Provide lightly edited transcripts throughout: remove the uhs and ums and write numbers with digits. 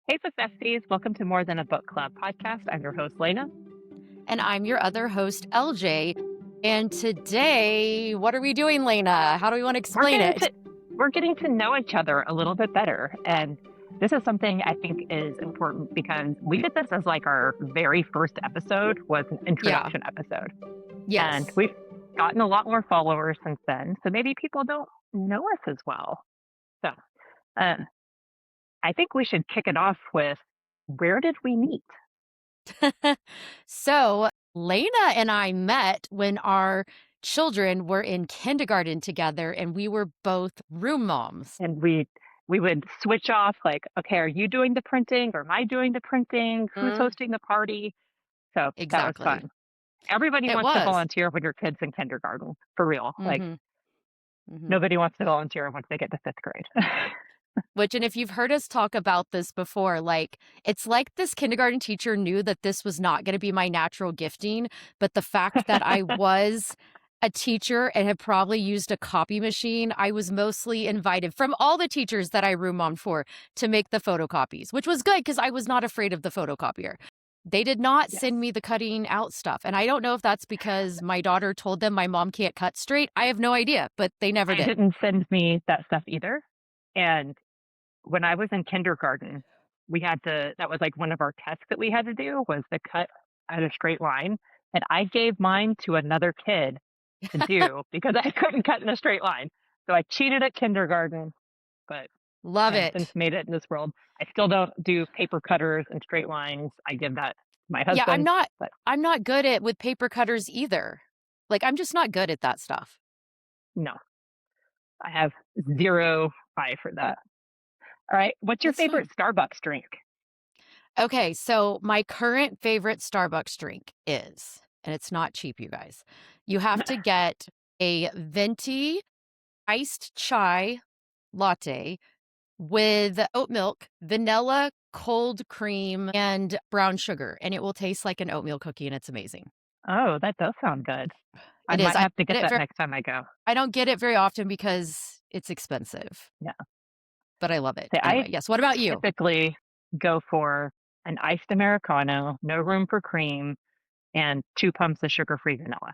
Hey, Book Besties. Welcome to More Than a Book Club podcast. I'm your host, Leyna. And I'm your other host, LJ. And today, what are we doing, Leyna? How do we want to We're explain getting it? to we're getting to know each other a little bit better. And this is something I think is important because we did this as like our very first episode was an Yeah. introduction episode. And Yes. we've gotten a lot more followers since then. So maybe people don't know us as well. So um, I think we should kick it off with where did we meet? So, Leyna and I met when our children were in kindergarten together, and we were both room moms. And we would switch off like, okay, are you doing the printing or am I doing the printing? Who's Mm, hosting the party? So that was exactly. fun. Everybody It wants to was. volunteer when your kid's in kindergarten, for real. Like hmm hmm nobody wants to volunteer once they get to fifth grade. Which, and if you've heard us talk about this before, like, it's like this kindergarten teacher knew that this was not going to be my natural gifting, but the fact that I was a teacher and had probably used a copy machine, I was mostly invited from all the teachers that I room mom for to make the photocopies, which was good because I was not afraid of the photocopier. They did not Yes. send me the cutting out stuff. And I don't know if that's because my daughter told them my mom can't cut straight. I have no idea, but they never They did. didn't send me that stuff either. And when I was in kindergarten, we had to, that was like one of our tests that we had to do was to cut at a straight line. And I gave mine to another kid to do because I couldn't cut in a straight line. So I cheated at kindergarten, but Love have since it. made it in this world. I still don't do paper cutters and straight lines. I give that to my Yeah, I'm husband, not but I'm not good at with paper cutters either. Like, I'm just not good at that stuff. no, I have zero eye for that. All right. What's your That's favorite fine. Starbucks drink? Okay, so my current favorite Starbucks drink is, and it's not cheap, you guys. You have to get a venti iced chai latte with oat milk, vanilla, cold cream, and brown sugar, and it will taste like an oatmeal cookie, and it's amazing. Oh, that does sound good. I It is. might I have to get get it that ver next time I go. I don't get it very often because it's expensive, Yeah. but I love it. Say, I Anyway, yes, what about you? typically go for an iced Americano, no room for cream, and 2 pumps of sugar free vanilla.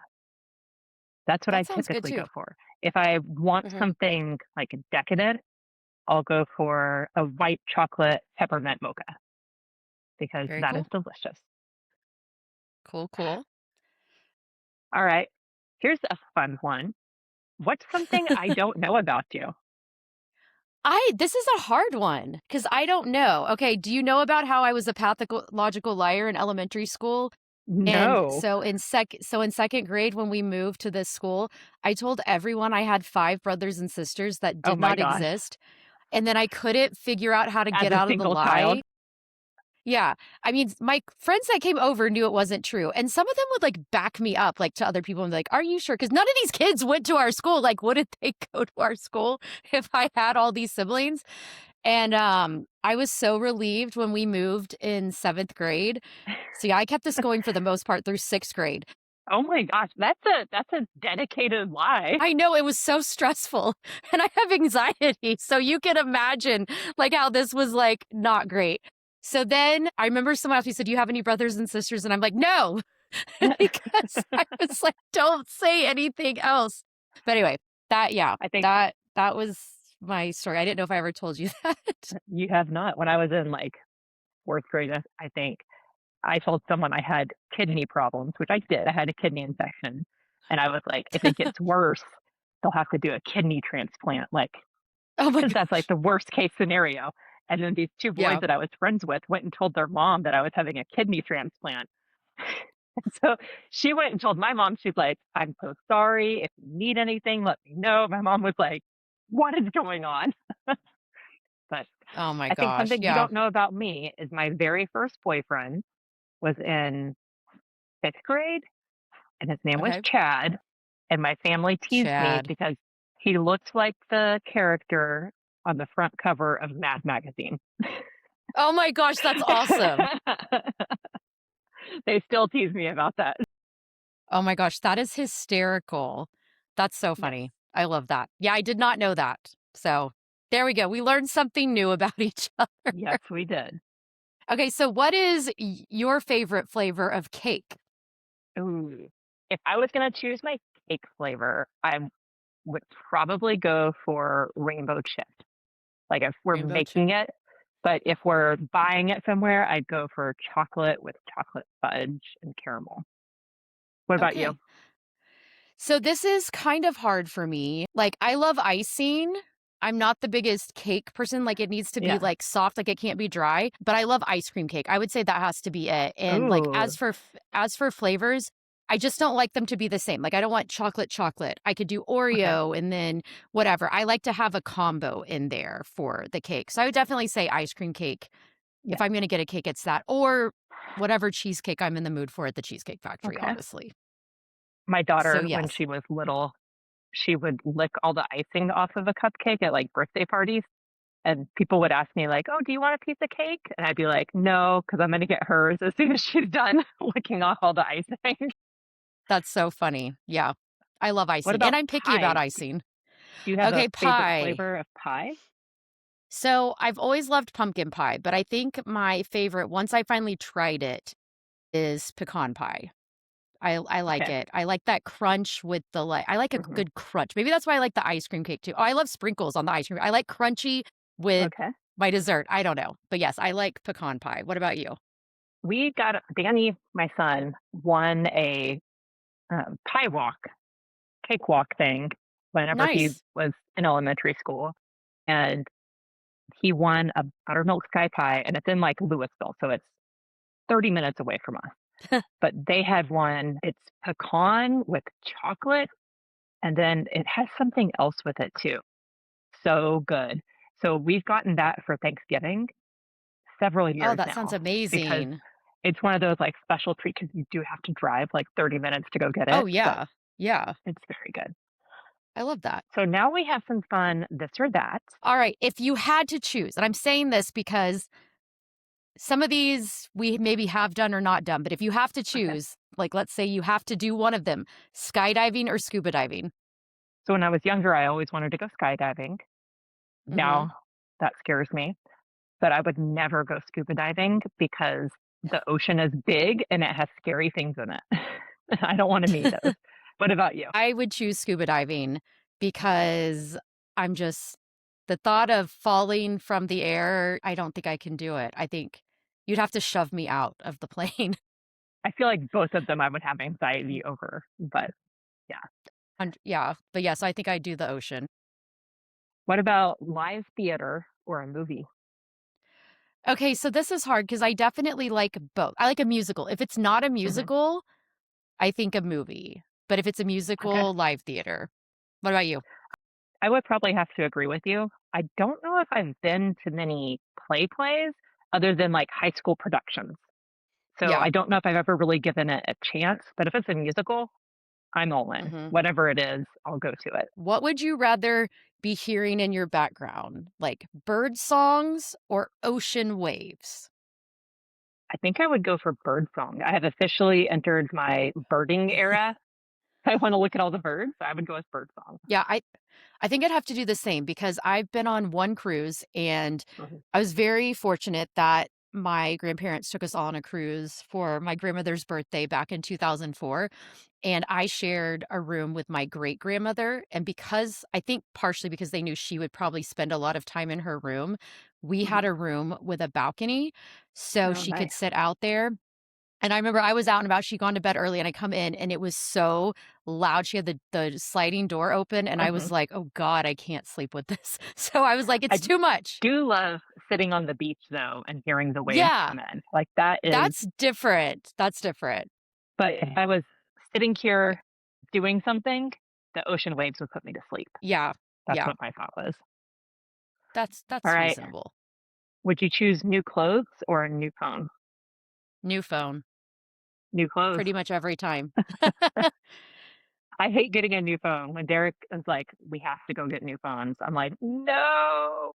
That's what I That sounds good typically too. go for. If I want Mhm. something like decadent, I'll go for a white chocolate peppermint mocha because Very that is cool. delicious. Cool, cool. All right. Here's a fun one. What's something I don't know about you? This is a hard one because I don't know. Okay, do you know about how I was a pathological liar in elementary school? And No. so in second grade when we moved to this school, I told everyone I had 5 brothers and sisters that Oh did my not gosh. exist, and then I couldn't figure out how to As get a out of the single child. lie. Yeah. I mean, my friends that came over knew it wasn't true, and some of them would, like, back me up, like, to other people and be like, "Are you sure?" Because none of these kids went to our school, like, wouldn't they go to our school if I had all these siblings? And, I was so relieved when we moved in 7th grade. So, yeah, I kept this going for the most part through 6th grade. Oh my gosh. That's a dedicated lie. I know, it was so stressful, and I have anxiety, so you can imagine, like, how this was, like, not great. So then I remember someone asked me, said, "Do you have any brothers and sisters?" And I'm like, "No," because I was like, "Don't say anything else." But anyway, that yeah, I think that was my story. I didn't know if I ever told you that. you have not. When I was in like fourth grade, I think I told someone I had kidney problems, which I did. I had a kidney infection. And I was like, if it gets worse, they'll have to do a kidney transplant, like, Oh my because that's like gosh. the worst case scenario. And then these 2 boys Yeah. that I was friends with went and told their mom that I was having a kidney transplant. And so she went and told my mom, she's like, I'm so sorry. If you need anything, let me know. My mom was like, what is going on? But Oh my I think gosh. something you Yeah. don't know about me is my very first boyfriend was in fifth grade, and his name was Okay. Chad. And my family teased me Chad. because he looked like the character on the front cover of Mad Magazine. Oh my gosh, that's awesome. They still tease me about that. Oh my gosh, that is hysterical. That's so Yes, funny. I love that. Yeah, I did not know that. So there we go. We learned something new about each other. yes, we did. Okay, so what is your favorite flavor of cake? Ooh. If I was gonna choose my cake flavor, I would probably go for rainbow chip. Like, if we're Rainbow chip. making it, but if we're buying it somewhere, I'd go for chocolate with chocolate fudge and caramel. What about you? Okay. So this is kind of hard for me. Like, I love icing. I'm not the biggest cake person. Like, it needs to be Yeah. like soft, like it can't be dry. But I love ice cream cake. I would say that has to be it. And like, Ooh, as for flavors, I just don't like them to be the same. Like, I don't want chocolate chocolate. I could do okay. Oreo and then whatever. I like to have a combo in there for the cake. So I would definitely say ice cream cake. If Yeah. I'm going to get a cake, it's that or whatever cheesecake I'm in the mood for at the Cheesecake Factory, Okay. honestly. My So daughter, when yes. she was little, she would lick all the icing off of a cupcake at, like, birthday parties, and people would ask me, like, "Oh, do you want a piece of cake?" And I'd be like, "No, because 'cause I'm gonna get hers as soon as she's done licking off all the icing." That's so funny. Yeah. I love What icing, and about I'm picky about pie? icing. Do you have a Okay, favorite pie. flavor of pie? So, I've always loved pumpkin pie, but I think my favorite, once I finally tried it, is pecan pie. I like Okay. it. I like that crunch with the, like I like a Mhm. good crunch. Maybe that's why I like the ice cream cake too. Oh, I love sprinkles on the ice cream. I like crunchy with Okay. my dessert. I don't know. But yes, I like pecan pie. What about you? We got Danny, my son, won a, pie walk, cakewalk thing whenever he Nice. was in elementary school, and he won a buttermilk sky pie, and it's in, like, Louisville, so it's 30 minutes away from us. But they had one, it's pecan with chocolate, and then it has something else with it too. So good. So we've gotten that for Thanksgiving several Oh, years that sounds now because amazing. it's one of those, like, special treat because you do have to drive, like, 30 minutes to go get Oh, it, but yeah. Yeah. it's very good. I love that. So now we have some fun this or that. All right, if you had to choose, and I'm saying this because some of these we maybe have done or not done, but if you have to Okay. choose, like let's say you have to do one of them, skydiving or scuba diving. So when I was younger, I always wanted to go skydiving. Mhm. Now that scares me, but I would never go scuba diving because the ocean is big and it has scary things in it. I don't wanna meet those. What about you? I would choose scuba diving because I'm just the thought of falling from the air, I don't think I can do it. I think you'd have to shove me out of the plane. I feel like both of them I would have anxiety over, but yeah. And yeah, but yes, I think I'd do the ocean. What about live theater or a movie? Okay, so this is hard because I definitely like both. I like a musical. If it's not a Mhm. musical, I think a movie, but if it's a Okay. musical, live theater. What about you? I would probably have to agree with you. I don't know if I've been to many plays other than, like, high school productions. So Yeah. I don't know if I've ever really given it a chance, but if it's a musical, I'm all in. Mhm. Whatever it is, I'll go to it. What would you rather be hearing in your background, like bird songs or ocean waves? I think I would go for birdsong. I have officially entered my birding era. I wanna look at all the birds. I would go with birdsong. Yeah, I think I'd have to do the same because I've been on one cruise and Mhm. I was very fortunate that my grandparents took us all on a cruise for my grandmother's birthday back in 2004. And I shared a room with my great grandmother. And because I think partially because they knew she would probably spend a lot of time in her room, we had Mhm. a room with a balcony so Oh, she could nice. sit out there. And I remember I was out and about, she'd gone to bed early, and I come in, and it was so loud. She had the sliding door open, and I was Mhm. like, "Oh god, I can't sleep with this." So I was like, I "It's too much." do love sitting on the beach, though, and hearing the waves Yeah, come in. Like, that is that's different. That's different. but if I was sitting here doing something, the ocean waves would put me to sleep. Yeah, That's yeah, what my thought was. that's Alright. reasonable. Would you choose new clothes or a new phone? New phone, New clothes. pretty much every time. I hate getting a new phone. When Derek is like, "We have to go get new phones," I'm like, "No."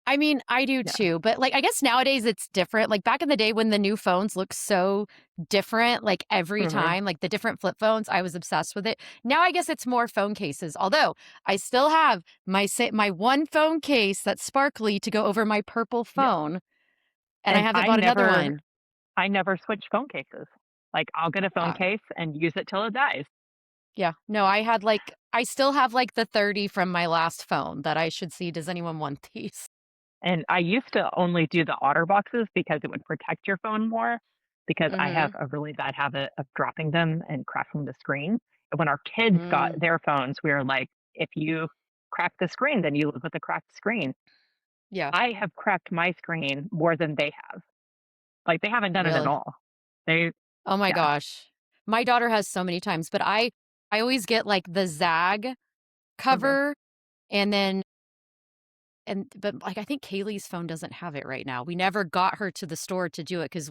I mean, I do Yeah. too, but, like, I guess nowadays it's different, like, back in the day when the new phones looked so different, like, every Mhm. time, like, the different flip phones, I was obsessed with it. Now I guess it's more phone cases, although I still have my one phone case that's sparkly to go over my purple Yeah. phone. and I And haven't bought another one. I never switch phone cases. Like, I'll get a phone Yeah. case and use it till it dies. Yeah. No, I still have, like, the 30 from my last phone that I should see, does anyone want these? And I used to only do the otter boxes because it would protect your phone more, because I have Mhm. a really bad habit of dropping them and cracking the screen. And when our kids got Mm. their phones, we were like, "If you crack the screen, then you live with a cracked screen." Yeah. I have cracked my screen more than they have. Like, they haven't done it at Really? all. They Oh my Yeah. gosh. My daughter has so many times, but I always get, like, the Zag Mhm. cover and then but, like, I think Kaylee's phone doesn't have it right now. We never got her to the store to do it because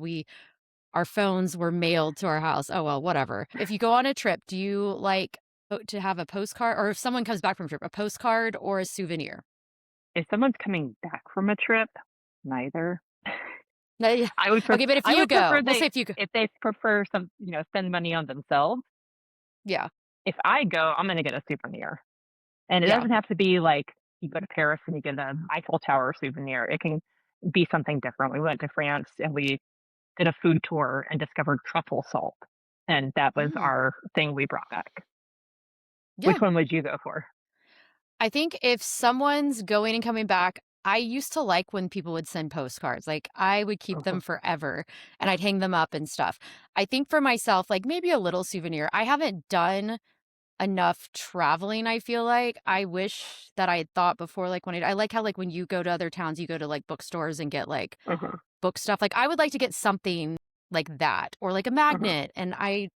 our phones were mailed to our house. Oh, well, whatever. If you go on a trip, do you like to have a postcard or if someone comes back from a trip, a postcard or a souvenir? If someone's coming back from a trip, neither. No, yeah. I would Okay, but if I you would go, prefer we'll say if you go. if they prefer spend money on themselves. Yeah. If I go, I'm gonna get a souvenir. And it Yeah. doesn't have to be like you go to Paris and you get an Eiffel Tower souvenir. It can be something different. We went to France and we did a food tour and discovered truffle salt, and that was Mm. our thing we brought back. Which Yeah. one would you go for? I think if someone's going and coming back, I used to like when people would send postcards. Like I would keep them Mhm, forever and I'd hang them up and stuff. I think for myself, like maybe a little souvenir. I haven't done enough traveling, I feel like. I wish that I had thought before, like when I like how like when you go to other towns, you go to like bookstores and get like mhm, book stuff. Like I would like to get something like that or like a mhm. magnet. And I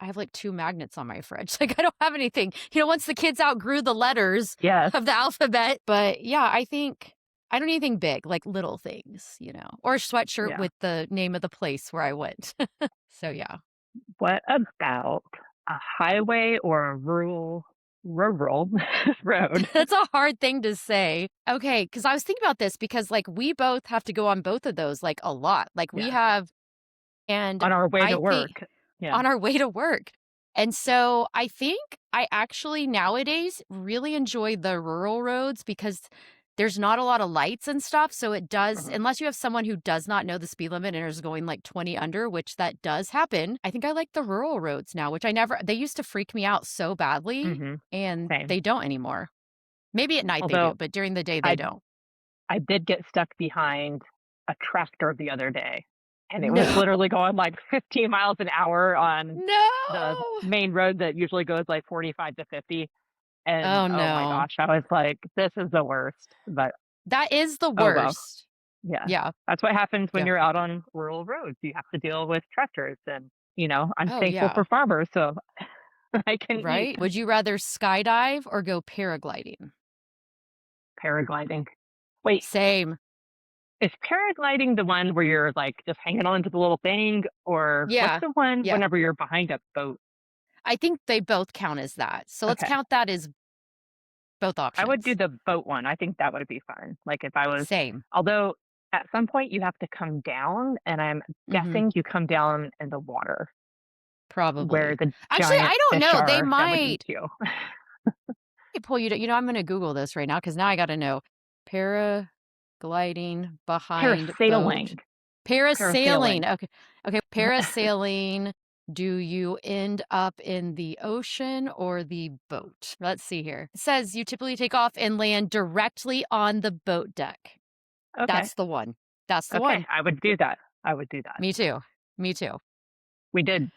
have, like, 2 magnets on my fridge, like, I don't have anything, once the kids outgrew the letters Yes, of the alphabet, but, yeah, I don't need anything big, like, little things, or a sweatshirt yeah. with the name of the place where I went. So, yeah. What about a highway or a rural road? That's a hard thing to say. Okay, because I was thinking about this because, like, we both have to go on both of those, like, a lot, like, we Yes, have and on our way I to think work. Yeah. on our way to work. And so I think I actually nowadays really enjoy the rural roads because there's not a lot of lights and stuff. So it does, Mhm, unless you have someone who does not know the speed limit and is going like 20 under, which that does happen. I think I like the rural roads now, which they used to freak me out so badly mhm, and same. they don't anymore. Maybe at night they Although do, but during the day they I don't. I did get stuck behind a tractor the other day, and it was No. literally going like 15 miles an hour on the No. main road that usually goes like 45 to 50. And Oh oh my no. gosh, I was like, this is the worst. But That is the oh well. worst. Yeah. Yeah. That's what happens when Yeah. you're out on rural roads. You have to deal with tractors and I'm Oh thankful for yeah. farmers so I can eat. Right? Would you rather skydive or go paragliding? Paragliding. Wait, Same. is paragliding the one where you're, like, just hanging on to the little thing, or what's Yeah. the one Yeah. whenever you're behind a boat? I think they both count as that. So let's Okay. count that as both I would do options. the boat one. I think that would be fun. Like, if I was Same. although at some point you have to come down, and I'm Mhm. guessing you come down in the water where Probably. the Actually, giant I don't fish know. They are that would eat might you. pull you to I'm gonna Google this right now because now I gotta know. Paragliding behind boat. Parasailing. Parasailing. Parasailing. Okay. Okay. Parasailing. Do you end up in the ocean or the boat? Let's see here. It says you typically take off and land directly on the boat deck. Okay. That's the one. That's the Okay, one. I would do that. I would do that. Me too. Me too. We did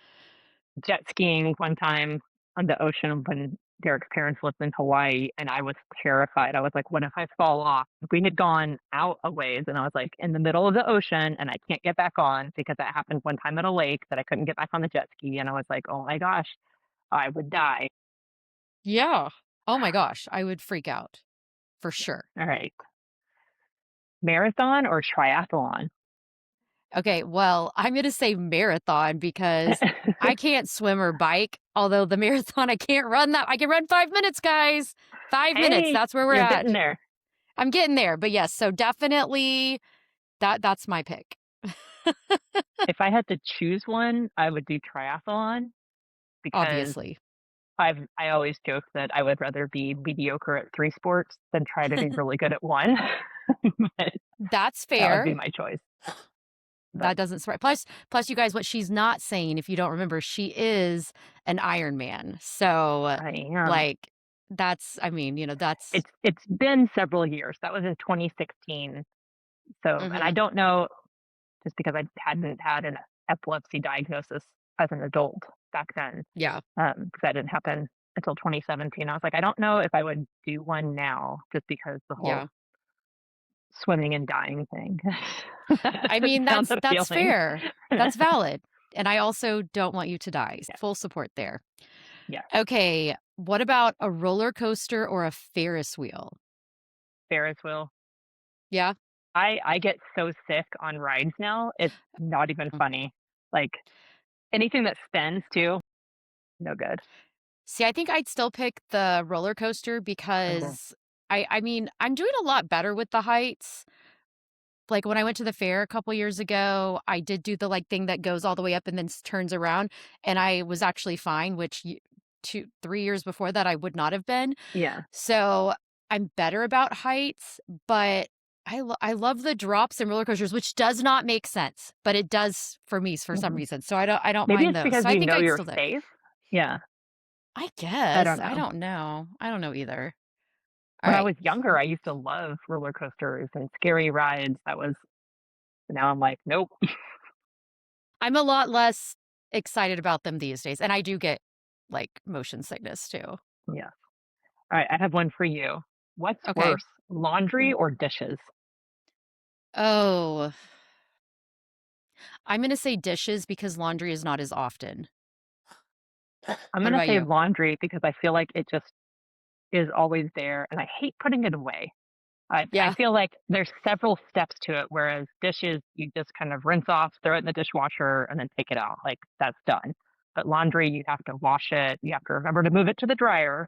jet skiing one time on the ocean when Derek's parents lived in Hawaii, and I was terrified. I was like, "What if I fall off?" We had gone out a ways, and I was like in the middle of the ocean, and I can't get back on because that happened one time at a lake that I couldn't get back on the jet ski, and I was like, "Oh my gosh, I would die." Yeah. Oh my gosh. I would freak out for sure. All right, marathon or triathlon? Okay. Well, I'm going to say marathon because I can't swim or bike. Although the marathon, I can't run that. I can run 5 minutes, guys. 5 minutes. Hey, That's where we're you're at. getting there. I'm getting there. But yes. So definitely that's my pick. If I had to choose one, I would do triathlon because Obviously. I always joke that I would rather be mediocre at 3 sports than try to be really good at one, but That's that would be fair. my choice. But That doesn't surprise plus, you guys, what she's not saying, if you don't remember, she is an Iron Man. So, I am. like, that's I mean, that's It's been several years. That was in 2016. So, and I mhm, don't know, just because I hadn't had an epilepsy diagnosis as an adult back then, yeah. because that didn't happen until 2017. I was like, I don't know if I would do one now, just because the whole Yeah. swimming and dying thing. I It mean, sounds that's appealing. fair. That's valid, and I also don't want you to die. Yeah, Full support there. yeah. Okay, what about a roller coaster or a Ferris wheel? Ferris wheel. Yeah? I get so sick on rides now. It's not even Mm. funny. Like anything that spins too, no good. See, I think I'd still pick the roller coaster Oh, because I mean, I'm doing a lot better with the heights. Like, when I went to the fair a couple years ago, I did do the, like, thing that goes all the way up and then turns around, and I was actually fine, which 2, 3 years before that, I would not have been. yeah. So, I'm better about heights, but I love the drops and roller coasters, which does not make sense, but it does for me for some Mhm. reason. So, I don't Maybe mind it's those. because So, I you think know I'd you're still do safe. Yeah, I I guess. don't I know. don't know. I don't know either. When I Alright. was younger, I used to love roller coasters and scary rides. Now I'm like, nope. I'm a lot less excited about them these days, and I do get, like, motion sickness too. Yeah. All right, I have one for you. What's Okay. worse, laundry or dishes? Oh, I'm gonna say dishes because laundry is not as often. I'm What gonna about say you? laundry because I feel like it just is always there, and I hate putting it away. I Yeah. feel like there's several steps to it, whereas dishes, you just kind of rinse off, throw it in the dishwasher, and then take it out. Like that's done. But laundry, you have to wash it. You have to remember to move it to the dryer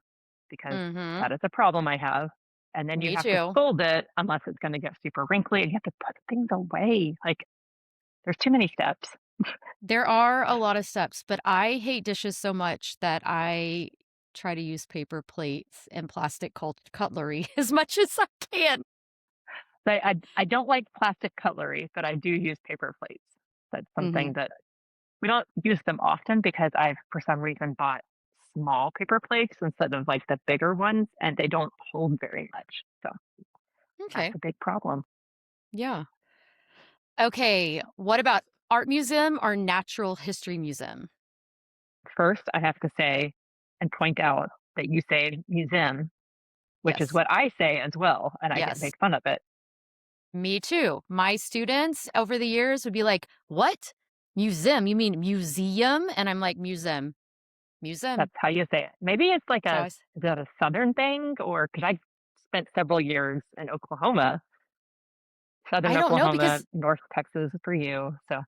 because Mhm. that is a problem I have. And then you Me have to too. fold it unless it's going to get super wrinkly, and you have to put things away. Like there's too many steps. There are a lot of steps, but I hate dishes so much that I try to use paper plates and plastic cutlery as much as I can. So I don't like plastic cutlery, but I do use paper plates. That's something Mhm. that we don't use them often because I've, for some reason, bought small paper plates instead of like the bigger ones, and they don't hold very much. So that's Okay. a big problem. Yeah. Okay, what about art museum or natural history museum? First, I have to say and point out that you say museum, which is Yes. what I say as well, and I get Yes. made fun of it. Me too. My students over the years would be like, "What? Museum? You mean museum?" And I'm like, "Museum. Museum." That's how you say it. Maybe it's like So a I s is that a southern thing, or because I spent several years in Oklahoma, southern I don't know Oklahoma, because North Texas for you. So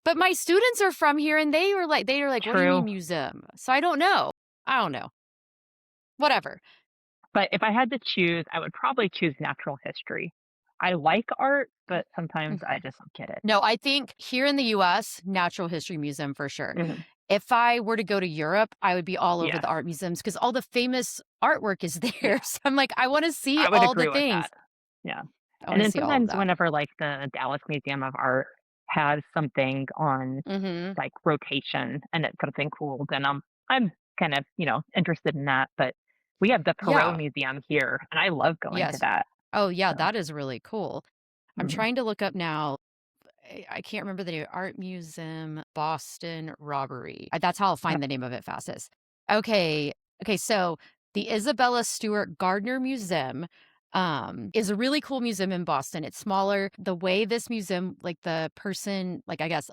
but my students are from here and they were like, "What do you mean true. museum?" So I don't know. I don't know. Whatever. But if I had to choose, I would probably choose natural history. I like art, but sometimes Mm. I just don't get it. No, I think here in the US, Natural History Museum for sure. Mhm. If I were to go to Europe, I would be all over Yes. the art museums because all the famous artwork is there. Yeah. So I'm like, I wanna see I would all the agree with things. that. Yeah. I And wanna then see all of sometimes that. whenever like the Dallas Museum of Art has something on Mhm. like rotation and it's something cool, then I'm kind of, interested in that. But we have the Perot Yeah. Museum here and I love going to Yes. that. Oh, yeah, So that is really cool. I'm mhm. trying to look up now. I can't remember the name. Art Museum, Boston Robbery. That's how I'll Uh, find the name of it fastest. Okay. Okay, so the Isabella Stewart Gardner Museum, is a really cool museum in Boston. It's smaller. The way this museum, like the person, like I guess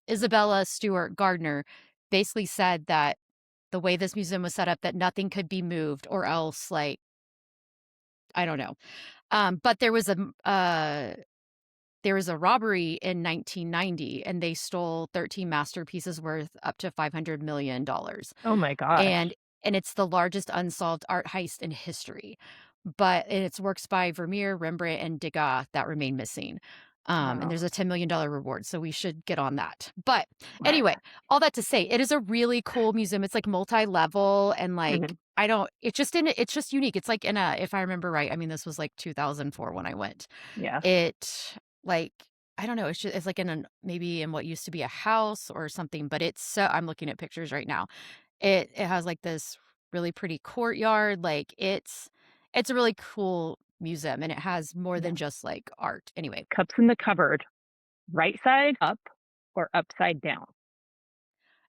Isabella Stewart Gardner basically said that the way this museum was set up, that nothing could be moved or else like, I don't know. But there was a robbery in 1990 and they stole 13 masterpieces worth up to $500 million. oh my And gosh. and it's the largest unsolved art heist in history. And it's works by Vermeer, Rembrandt, and Degas that remain missing. And Wow. there's a $10 million reward, so we should get on that. But anyway, all that to say, it is a really cool museum. It's like multi-level and like Mhm. I don't it's just unique. It's like in a if I remember right, I mean this was like 2004 when I went. Yeah. It like I don't know, it's like in an maybe in what used to be a house or something, but it's so I'm looking at pictures right now. It has, like, this really pretty courtyard, like, it's a really cool museum, and it has more Yeah. than just, like, art. Anyway, Cups in the cupboard, right side up or upside down?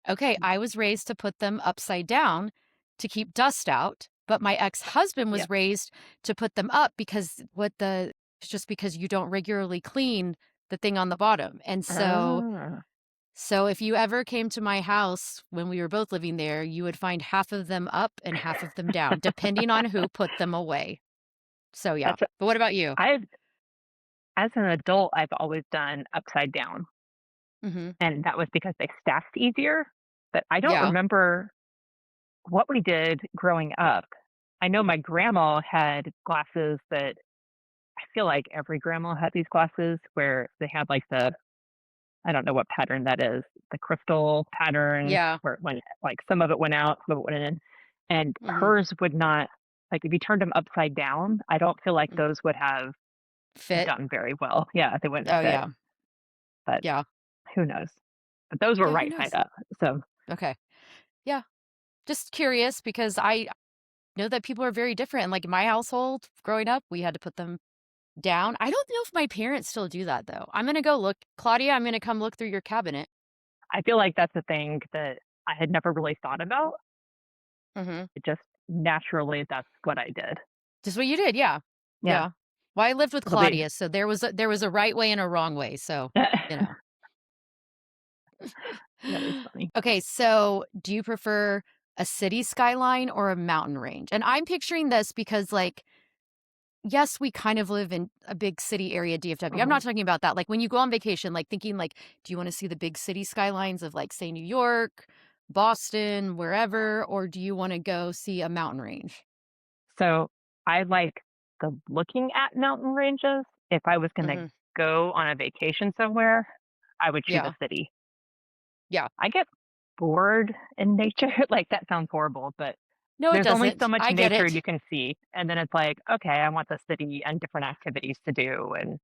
okay, I was raised to put them upside down to keep dust out, but my ex-husband Yeah. was raised to put them up because what the it's just because you don't regularly clean the thing on the bottom, and Ah. so if you ever came to my house when we were both living there, you would find half of them up and half of them down, depending on who put them away. So, yeah. That's But what about you? I've as an adult, I've always done upside down, Mhm. and that was because they stacked easier, but I don't Yeah. remember what we did growing up. I know my grandma had glasses that I feel like every grandma had these glasses where they had, like, the I don't know what pattern that is, the crystal pattern Yeah. where it went like, some of it went out, some of it went in, and Mhm. hers would not like, if you turned them upside down, I don't feel like Mm. those would have Fit. done very well. Yeah, they wouldn't have Oh, fit, yeah. but Yeah. who knows? But those were Yeah, who right side knows? up, so Okay. Yeah. Just curious because I know that people are very different. And like in my household growing up, we had to put them down. I don't know if my parents still do that though. I'm gonna go look. Claudia, I'm gonna come look through your cabinet. I feel like that's a thing that I had never really thought about. Mhm. It just naturally, that's what I did. Just what you did, yeah. Yeah, Yeah. Well, I lived with it'll be Claudia, so there was a right way and a wrong way, so, you know. that is funny. Okay, so do you prefer a city skyline or a mountain range? And I'm picturing this because, like, yes, we kind of live in a big city area, DFW. I'm Mhm. not talking about that. Like, when you go on vacation, like, thinking, like, do you wanna see the big city skylines of, like, say, New York, Boston, wherever, or do you wanna go see a mountain range? So, I like the looking at mountain ranges. If I was gonna Mhm. go on a vacation somewhere, I would choose a Yeah. city. Yeah. I get bored in nature, like, that sounds horrible, but No, it there's only so doesn't. much I get nature it. you can see, and then it's like, "Okay, I want the city and different activities to do," and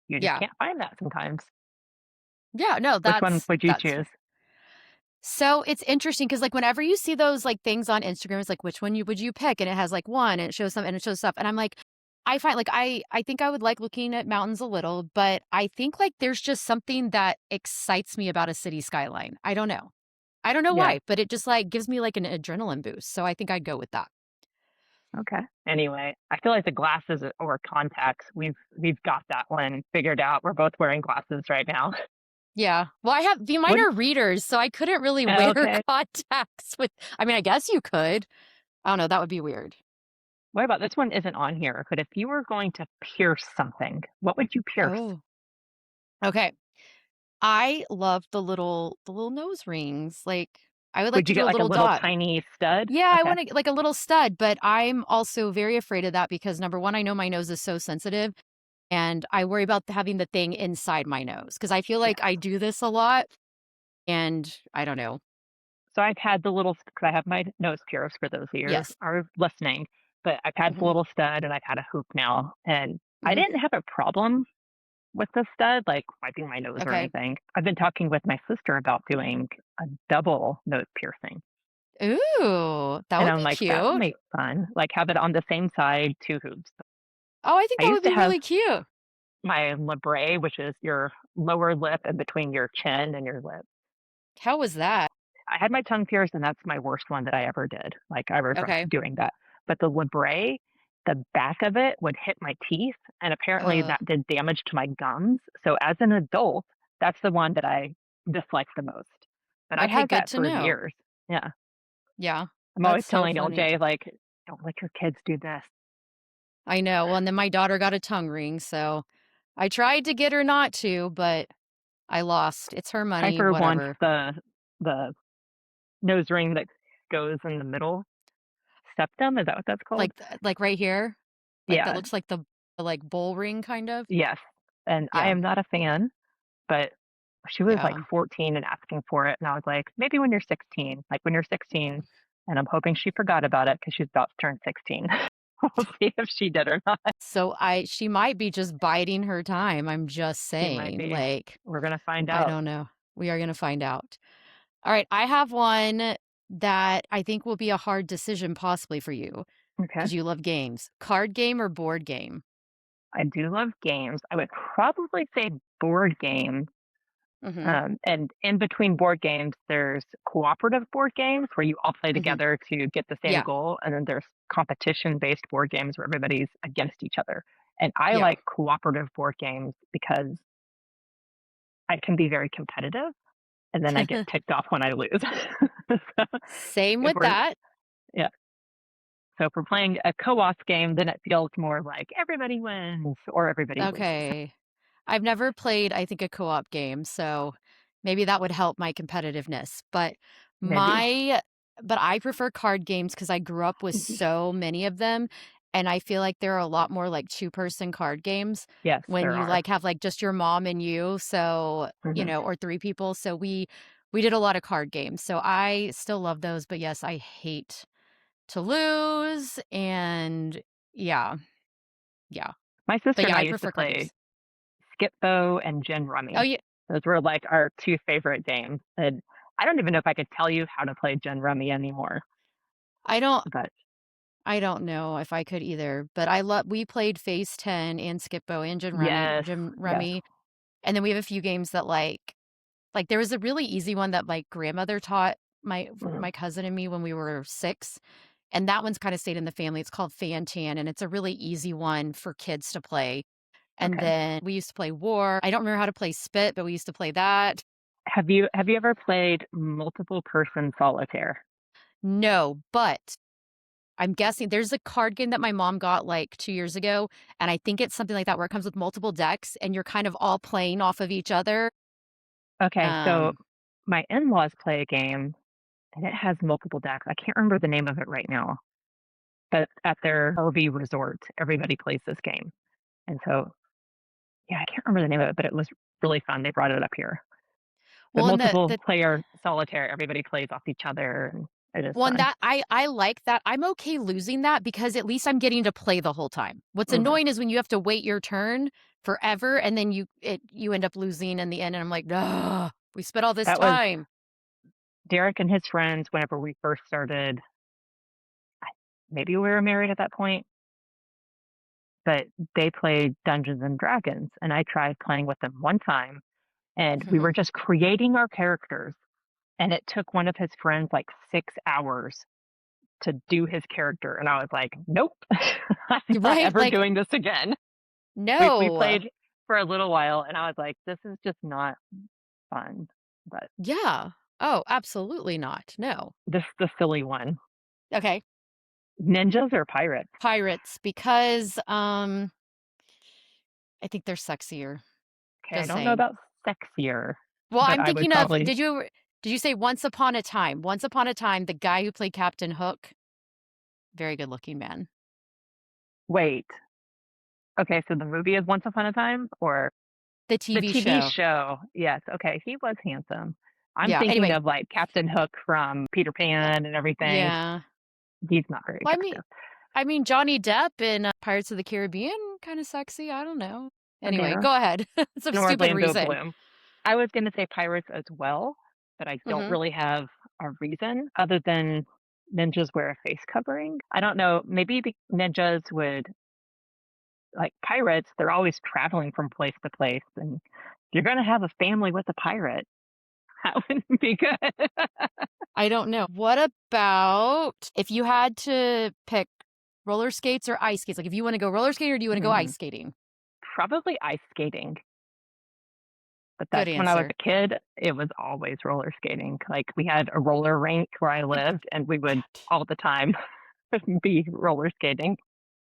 you just Yeah. can't find that sometimes. Yeah, no, Which one would you that's choose? so it's interesting because, like, whenever you see those, like, things on Instagram, it's like, "Which one would you pick?" And it has, like, 1, and it shows some and it shows stuff, and I'm like, I find like, I think I would like looking at mountains a little, but I think, like, there's just something that excites me about a city skyline. I don't know. I don't know Yeah, why, but it just, like, gives me, like, an adrenaline boost, so I think I'd go with that. okay. Anyway, I feel like the glasses or contacts, we've got that one figured out. We're both wearing glasses right now. Yeah. Well, I have the mine What are readers, so I couldn't really wear okay. contacts with I mean, I guess you could. I don't know, that would be weird. What about this one isn't on here, but if you were going to pierce something, what would you pierce? Oh. Okay. I love the little nose rings, like, I would like Would to you do get a like a little little dot. tiny stud? Yeah, I Okay. wanna like a little stud, but I'm also very afraid of that because, number 1, I know my nose is so sensitive, and I worry about having the thing inside my nose because I feel like Yes. I do this a lot, and I don't know. So I've had the little because I have my nose pierced for those of you Yes. are listening, but I've had the Mhm, little stud and I've had a hoop now, and I mhm. didn't have a problem with the stud, like wiping my nose or Okay. anything. I've been talking with my sister about doing a double nose piercing, Ooh, that and would I'm be like, that would cute. make fun. Like have it on the same side, two hoops. Oh, I think I that would used to be have really cute. my labrae, which is your lower lip in between your chin and your lip. How was that? I had my tongue pierced, and that's my worst one that I ever did. Like, I regret Okay. doing that. But the labrae, the back of it would hit my teeth, and apparently Ugh, that did damage to my gums. So as an adult, that's the one that I dislike the most. But I okay, had good that to for know. years. Yeah. Yeah, I'm always that's so telling funny. LJ, like, "Don't let your kids do this." I know, well, and then my daughter got a tongue ring, so I tried to get her not to, but I lost. It's her money, Piper wants whatever. the nose ring that goes in the middle. Septum, is that what that's called? Like right here? Like, that Yeah. looks like like, bull ring kind of? Yes. And I Yeah, am not a fan. But she was, like, yeah. 14 and asking for it, and I was like, "Maybe when you're 16." Like, when you're 16, and I'm hoping she forgot about it because she's about to turn 16. We'll see if she did or not. So she might be just biding her time, I'm just She might saying, be. like, We're gonna find I out. don't know. We are gonna find out. Alright, I have one that I think will be a hard decision possibly for you Okay. because you love games. Card game or board game? I do love games. I would probably say board games. Mhm, And in between board games, there's cooperative board games where you all play mhm. together to get the same Yeah, goal. And then there's competition based board games where everybody's against each other. And I yeah. like cooperative board games because I can be very competitive and then I get ticked off when I lose. So Same if with we're, that. yeah. So if we're playing a co op game, then it feels more like everybody wins or everybody loses. Okay. I've never played, I think, a co-op game, so maybe that would help my competitiveness, Maybe. my but I prefer card games because I grew up with Mhm. so many of them, and I feel like there are a lot more, like, two-person card games Yes, when there you, are. like, have, like, just your mom and you, so, Hmm. or 3 people, so we did a lot of card games, so I still love those, but yes, I hate to lose, and yeah, yeah. My sister But and yeah, I I used to prefer card play games. Skip-Bo and Gin Oh, Rummy. yeah. Those were, like, our 2 favorite games, and I don't even know if I could tell you how to play Gin Rummy anymore, I don't but I don't know if I could either, but I love we played Phase 10 and Skip-Bo and yes, Gem yes. Rummy, and then we have a few games that, like, there was a really easy one that my grandmother taught Mhm. my cousin and me when we were 6, and that one's kinda stayed in the family. It's called Fan-Tan, and it's a really easy one for kids to play, and Okay. then we used to play War. I don't remember how to play Spit, but we used to play that. Have you ever played multiple person solitaire? No, but I'm guessing there's a card game that my mom got, like, 2 years ago, and I think it's something like that where it comes with multiple decks and you're kind of all playing off of each other. Okay, so Um, my in-laws play a game, and it has multiple decks. I can't remember the name of it right now, but at their RV resort, everybody plays this game, and so yeah, I can't remember the name of it, but it was really fun. They brought it up here. But well, and multiple player solitaire, everybody plays off each other, and it is fun. that I like that. I'm okay losing that because at least I'm getting to play the whole time. What's Mhm. annoying is when you have to wait your turn forever and then you end up losing in the end, and I'm like, "Ugh, we spent all this That was time." Derek and his friends whenever we first started. Maybe we were married at that point, but they played Dungeons and Dragons, and I tried playing with them one time, and we were just creating our characters, and it took one of his friends like 6 hours to do his character, and I was like, "Nope, I'm not Right? ever Like, doing this again." We no. played for a little while, and I was like, "This is just not fun." But Yeah. Oh, absolutely not. No. this the silly one. Okay. Ninjas or pirates? Pirates because, I think they're sexier, Okay, I just don't know saying. about sexier, Well, but I'm I would thinking of probably did you say Once Upon a Time? Once Upon a Time, the guy who played Captain Hook, very good looking man. wait. Okay, so the movie is Once Upon a Time or The the TV TV show. show? Yes, okay, he was handsome. I'm Yeah, thinking anyway. of, like, Captain Hook from Peter Pan and everything. Yeah. He's not very Well, attractive. I mean, Johnny Depp in, Pirates of the Caribbean, kinda sexy, I don't know. Anyway, Yeah, go ahead. It's a and stupid Orlando reason. Bloom. I was gonna say pirates as well, but I don't Mhm. really have a reason other than ninjas wear a face covering. I don't know, maybe the ninjas would like pirates, they're always traveling from place to place, and you're gonna have a family with a pirate. That wouldn't be good. I don't know. What about if you had to pick roller skates or ice skates? Like, if you wanna go roller skating or do you wanna go ice Hmm, skating? probably ice skating, but Good that's when I was answer. a kid, it was always roller skating. Like, we had a roller rink where I lived, and we would all the time be roller skating.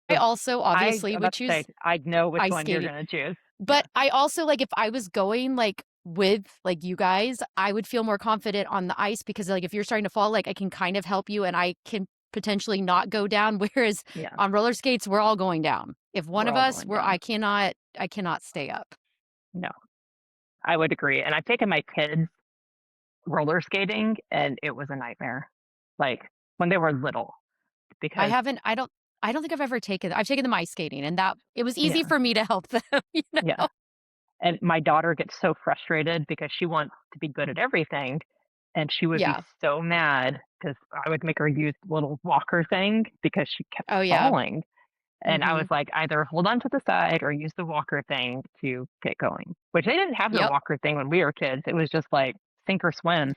I So also I obviously would about to say, choose I know which ice one you're skating, gonna choose. but Yeah, I also, like, if I was going, like, with, like, you guys, I would feel more confident on the ice because, like, if you're starting to fall, like, I can kind of help you and I can potentially not go down, whereas yeah, on roller skates, we're all going down. If one we're of all us, going down. I cannot stay up. No, I would agree, and I've taken my kids roller skating, and it was a nightmare, like, when they were little, I because haven't I don't I don't think I've taken them ice skating, and that it was easy Yeah, for me to help them, you yeah. know? And my daughter gets so frustrated because she wants to be good at everything, and she would be Yeah. so mad because I would make her use the little walker thing because she kept Oh, yeah. falling, and I was Mhm. like, "Either hold on to the side or use the walker thing to get going," which they didn't have the Yep. walker thing when we were kids, it was just like sink or swim.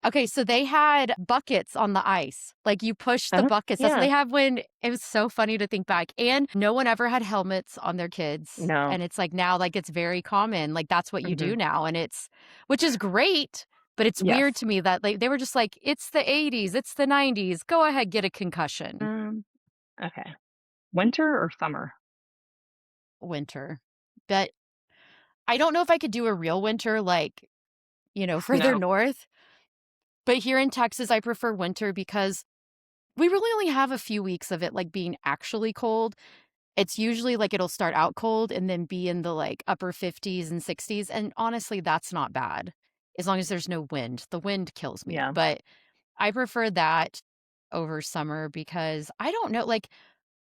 Okay, so they had buckets on the ice. Like, you push the buckets. That's what Yeah. they have when it was so funny to think back, and no one ever had helmets on their kids, No. and it's like now, like, it's very common, like, that's what you Mhm. do now, and it's which is great, but it's Yes. weird to me that, like, they were just like, "It's the '80s, it's the '90s, go ahead, get a concussion." Um, okay. Winter or summer? Winter. But I don't know if I could do a real winter, like, further No. north, but here in Texas, I prefer winter because we really only have a few weeks of it, like, being actually cold. It's usually, like, it'll start out cold and then be in the, like, upper 50s and 60s, and honestly, that's not bad, as long as there's no wind. The wind kills me, Yeah. but I prefer that over summer because I don't know, like,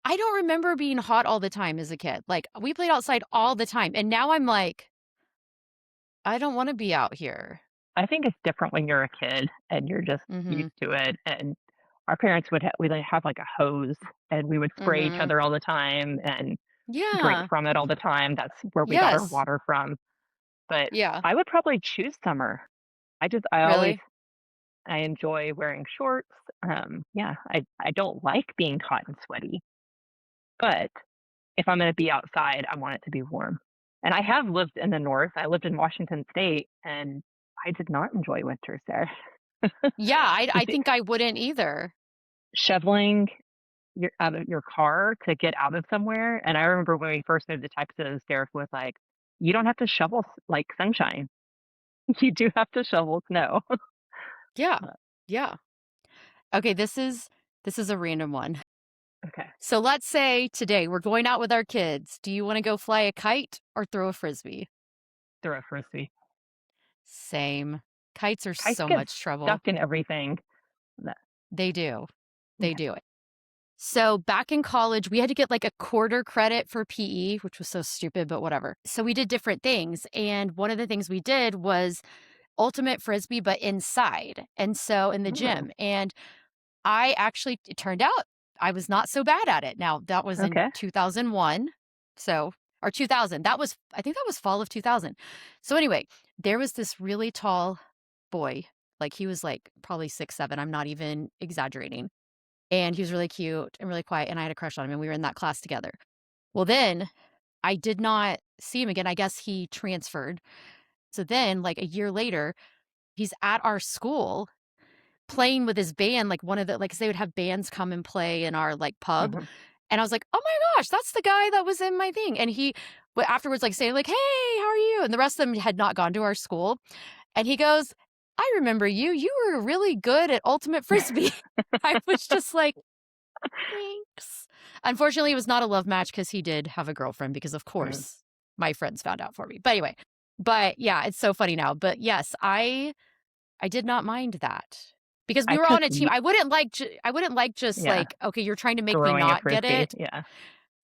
I don't remember being hot all the time as a kid. Like, we played outside all the time, and now I'm like, "I don't wanna be out here." I think it's different when you're a kid and you're just Mhm. used to it, and our parents we'd have, like, a hose, and we would spray each Mhm. other all the time and drink Yeah. from it all the time, that's where we got our Yes. water from, but Yeah. I would probably choose summer. I always Really? I enjoy wearing shorts, yeah, I don't like being hot and sweaty, but if I'm gonna be outside, I want it to be warm, and I have lived in the North, I lived in Washington State, and I did not enjoy winters there. Yeah, I The think I wouldn't either. shoveling your out of your car to get out of somewhere, and I remember when we first moved to Texas, Derek was like, "You don't have to shovel like, sunshine. You do have to shovel snow." Yeah. Uh, Yeah. Okay, this is a random one. okay, So let's say today we're going out with our kids. Do you wanna go fly a kite or throw a frisbee? throw a frisbee. Same. Kites are Kites so get much trouble. stuck in everything. That They do. They yeah, do it. So back in college, we had to get like a quarter credit for PE, which was so stupid, but whatever. So we did different things. And one of the things we did was ultimate frisbee, but inside. And so in the oh, gym. And I actually, it turned out I was not so bad at it. Now, that was in okay, 2001. So, or 2000. I think that was fall of 2000. So, anyway, there was this really tall boy. Like, he was like probably 6'7". I'm not even exaggerating. And he was really cute and really quiet. And I had a crush on him. And we were in that class together. Well, then I did not see him again. I guess he transferred. So then, like a year later, he's at our school playing with his band, like, one of the like, 'cause they would have bands come and play in our, like, pub, mhm. and I was like, "Oh my gosh, that's the guy that was in my thing," and he afterwards, like, saying, like, "Hey, how are you?" And the rest of them had not gone to our school, and he goes, "I remember you. You were really good at ultimate frisbee." I was just like, "Thanks." Unfortunately, it was not a love match because he did have a girlfriend because, of Mm. course, my friends found out for me. But anyway, yeah, it's so funny now. But yes, I did not mind that because we I were took on a team. ye I wouldn't like just yeah, like, "Okay, you're trying to make me throwing a not get frisbee, it." yeah.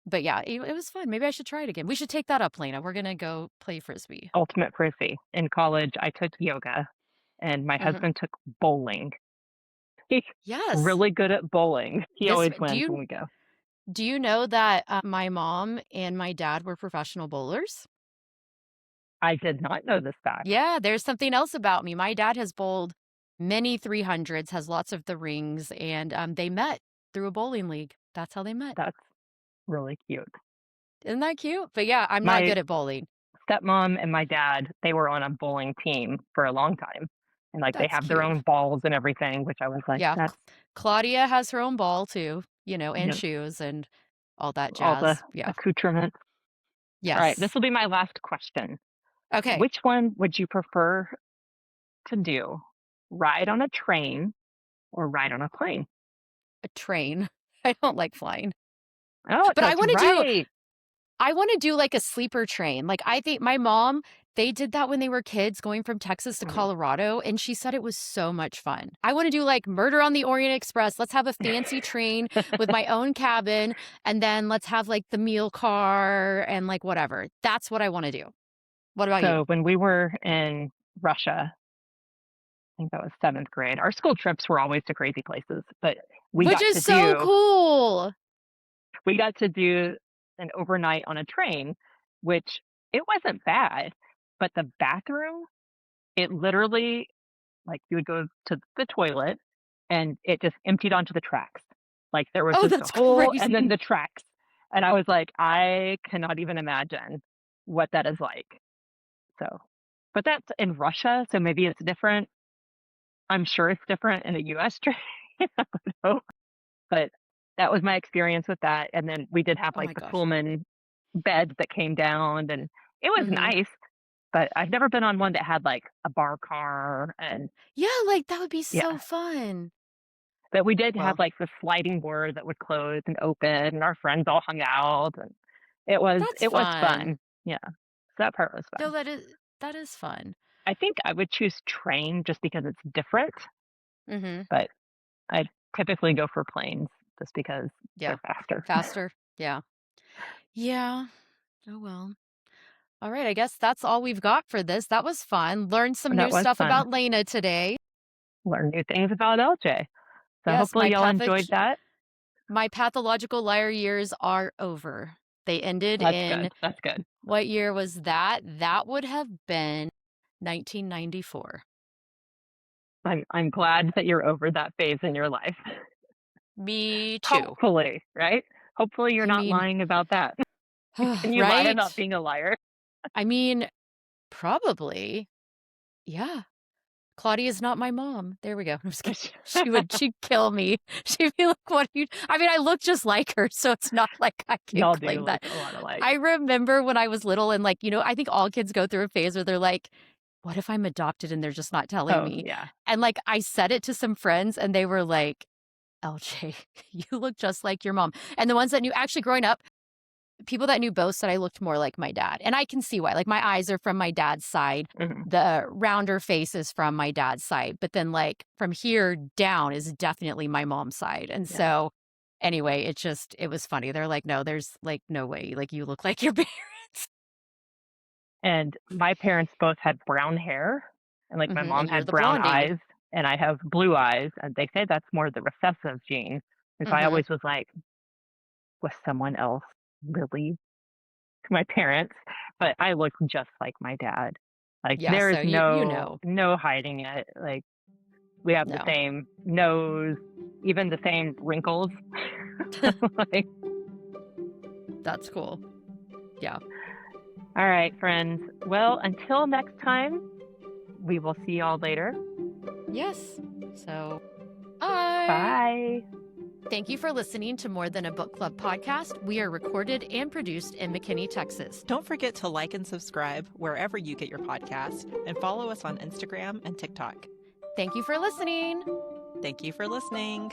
But yeah, it was fun. Maybe I should try it again. We should take that up, Lena. We're gonna go play Frisbee. Ultimate frisbee. In college, I took yoga, and my Mhm. husband took bowling. He's Yes. really good at bowling. He This always do wins when you we go. do you know that, my mom and my dad were professional bowlers? I did not know this fact. Yeah, there's something else about me. My dad has bowled many 300s, has lots of the rings, and, they met through a bowling league. That's how they met. That's really cute. Isn't that cute? But yeah, I'm not My good at bowling. stepmom and my dad, they were on a bowling team for a long time, and, like, they That's have their cute. own balls and everything, which I was like, Yeah, "That's, Claudia has her own ball too, you and know, shoes and all that all the jazz. Yeah. accoutrements." Alright, this Yes. will be my last question. Okay. Which one would you prefer to do? Ride on a train or ride on a plane? A train. I don't like flying. Oh, But that's right. I wanna do like a sleeper train. Like, I think my mom They did that when they were kids going from Texas to Colorado, and she said it was so much fun. I wanna do, like, Murder on the Orient Express. Let's have a fancy train with my own cabin, and then let's have, like, the meal car and, like, whatever. That's what I wanna do. What about you? So when we were in Russia, I think that was 7th grade, our school trips were always to crazy places, but we Which got is to so do cool. we got to do an overnight on a train, which it wasn't bad, but the bathroom, it literally like, you would go to the toilet, and it just emptied onto the tracks. Like, there was Oh, just a that's hole and then crazy. the tracks, and I was like, "I cannot even imagine what that is like." So but that's in Russia, so maybe it's different. I'm sure it's different in a US train, I would hope, but that was my experience with that, and then we did have, Oh like, my the gosh. Pullman beds that came down, and it was Mhm. nice, but I've never been on one that had, like, a bar car and Yeah, like, that would be so yeah. fun. But we did have, Well, like, the sliding board that would close and open, and our friends all hung out, and that's it was fun. fun. Yeah. So that part was No, fun. that is fun. I think I would choose train just because it's different, Mhm. but I typically go for planes just because Yeah. they're faster. Faster. Yeah. Yeah. Oh, well. All right, I guess that's all we've got for this. That was fun. Learned some That new was stuff fun. about Leyna today. Learn new things about LJ. So Yes, hopefully y'all enjoyed that. my pathological liar years are over. They ended That's in good. That's good. what year was that? That would have been 1994. I'm glad that you're over that phase in your life. Me too. Hopefully, right? Hopefully you're I not mean, lying about that. Can you lie about right? being a liar? I mean, probably. Yeah. Claudia's not my mom. There we go. I'm just kidding. She'd kill me. She'd be like, "What are you?" I mean, I look just like her, so it's not like I can Y'all do claim look that. a lot alike. I remember when I was little and, like, I think all kids go through a phase where they're like, "What if I'm adopted and they're just not telling Oh, me?" yeah. And, like, I said it to some friends and they were like, "LJ, you look just like your mom." And the ones that knew actually growing up, people that knew both said I looked more like my dad, and I can see why. Like, my eyes are from my dad's side, Mhm. the rounder face is from my dad's side, but then, like, from here down is definitely my mom's side, and Yeah. so, anyway, it was funny. They're like, "No, there's, like, no way, like, you look like your parents." And my parents both had brown hair, and, like, my Mhm, mom and you're had the brown blondie. eyes, and I have blue eyes, and they say that's more the recessive gene. And so I Mhm. always was like, "Was someone else really my parents?" But I look just like my dad. Like, Yeah, there is so you know. no hiding it. Like, we have the No. same nose, even the same wrinkles. Like, That's cool. Yeah. all right, friends. Well, until next time, we will see y'all later. Yes. So, bye. Bye. Thank you for listening to More Than a Book Club podcast. We are recorded and produced in McKinney, Texas. Don't forget to like and subscribe wherever you get your podcast and follow us on Instagram and TikTok. Thank you for listening. Thank you for listening.